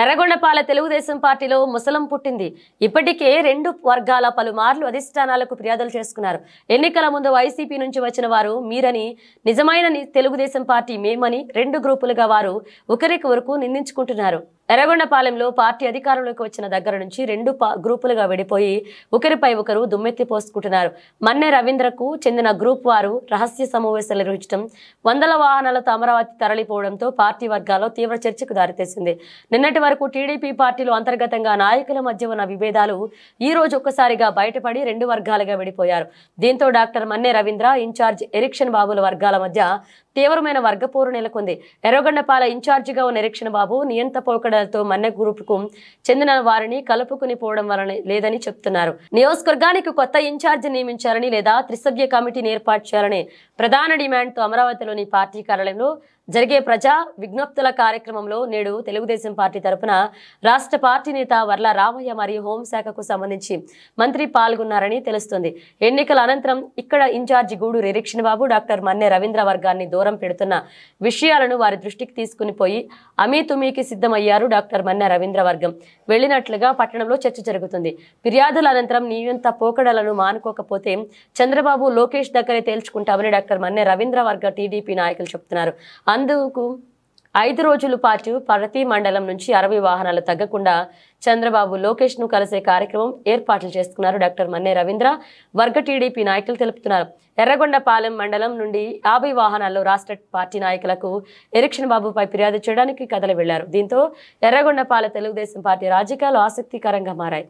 ఎర్రగొండపాల తెలుగుదేశం పార్టీలో ముసలం పుట్టింది. ఇప్పటికే రెండు వర్గాల పలుమార్లు అధిష్టానాలకు ఫిర్యాదులు చేసుకున్నారు. ఎన్నికల ముందు వైసీపీ నుంచి వచ్చిన వారు మీరని, నిజమైన తెలుగుదేశం పార్టీ మేమని రెండు గ్రూపులుగా వారు ఒకరికొకరు నిందించుకుంటున్నారు. ఎర్రగొండపాలెంలో పార్టీ అధికారంలోకి వచ్చిన దగ్గర నుంచి రెండు గ్రూపులుగా విడిపోయి ఒకరిపై ఒకరు దుమ్మెత్తి పోసుకుంటున్నారు. మన్నె రవీంద్రకు చెందిన గ్రూప్ వారు రహస్య సమావేశాలు నిర్వహించడం, వందల వాహనాలతో అమరావతి తరలిపోవడంతో పార్టీ వర్గాల్లో తీవ్ర చర్చకు దారితీసింది. నిన్నటి వరకు టీడీపీ పార్టీలో అంతర్గతంగా నాయకుల మధ్య ఉన్న విభేదాలు ఈ రోజు ఒక్కసారిగా బయటపడి రెండు వర్గాలుగా విడిపోయారు. దీంతో డాక్టర్ మన్నె రవీంద్ర, ఇన్ఛార్జ్ ఎరిక్షన్ బాబుల వర్గాల మధ్య తీవ్రమైన వర్గపోరు నెలకొంది. ఎర్రగొండపాల ఇన్ఛార్జిగా ఉన్న ఎరిక్షన్ బాబు నియంత పోకడలతో మన్నె గ్రూపుకు చెందిన వారిని కలుపుకుని పోవడం వలన లేదని చెప్తున్నారు. నియోజకవర్గానికి కొత్త ఇన్ఛార్జి నియమించాలని లేదా త్రిసభ్య కమిటీని ఏర్పాటు చేయాలని ప్రధాన డిమాండ్తో అమరావతిలోని పార్టీ కార్యాలయంలో జరిగే ప్రజా విజ్ఞప్తుల కార్యక్రమంలో నేడు తెలుగుదేశం పార్టీ తరపున రాష్ట్ర పార్టీ నేత వర్ల రామయ్య మరియు హోంశాఖకు సంబంధించి మంత్రి పాల్గొన్నారని తెలుస్తుంది. ఎన్నికల అనంతరం ఇక్కడ ఇన్ఛార్జి గూడూరు ఎరిక్షన్ బాబు, డాక్టర్ మన్నె రవీంద్ర వర్గాన్ని దూరం పెడుతున్న విషయాలను వారి దృష్టికి తీసుకుని పోయి అమీతుమీకి సిద్ధమయ్యారు. డాక్టర్ మన్నె రవీంద్ర వర్గం వెళ్లినట్లుగా పట్టణంలో చర్చ జరుగుతుంది. ఫిర్యాదుల అనంతరం నియంత పోకడలను మానుకోకపోతే చంద్రబాబు, లోకేష్ దగ్గరే తేల్చుకుంటామని డాక్టర్ మన్నె రవీంద్ర వర్గ టీడీపీ నాయకులు చెప్తున్నారు. అందుకు 5 రోజుల పాటు ప్రతి మండలం నుంచి 60 వాహనాలు తగ్గకుండా చంద్రబాబు, లోకేష్ ను కలిసే కార్యక్రమం ఏర్పాట్లు చేసుకున్నారు. డాక్టర్ మన్నె రవీంద్ర వర్గ టీడీపీ నాయకులు తెలుపుతున్నారు. ఎర్రగొండపాలెం మండలం నుండి 50 వాహనాల్లో రాష్ట్ర పార్టీ నాయకులకు ఎరిక్షన్ బాబుపై ఫిర్యాదు చేయడానికి కదలి వెళ్లారు. దీంతో ఎర్రగొండపాల తెలుగుదేశం పార్టీ రాజకీయాలు ఆసక్తికరంగా మారాయి.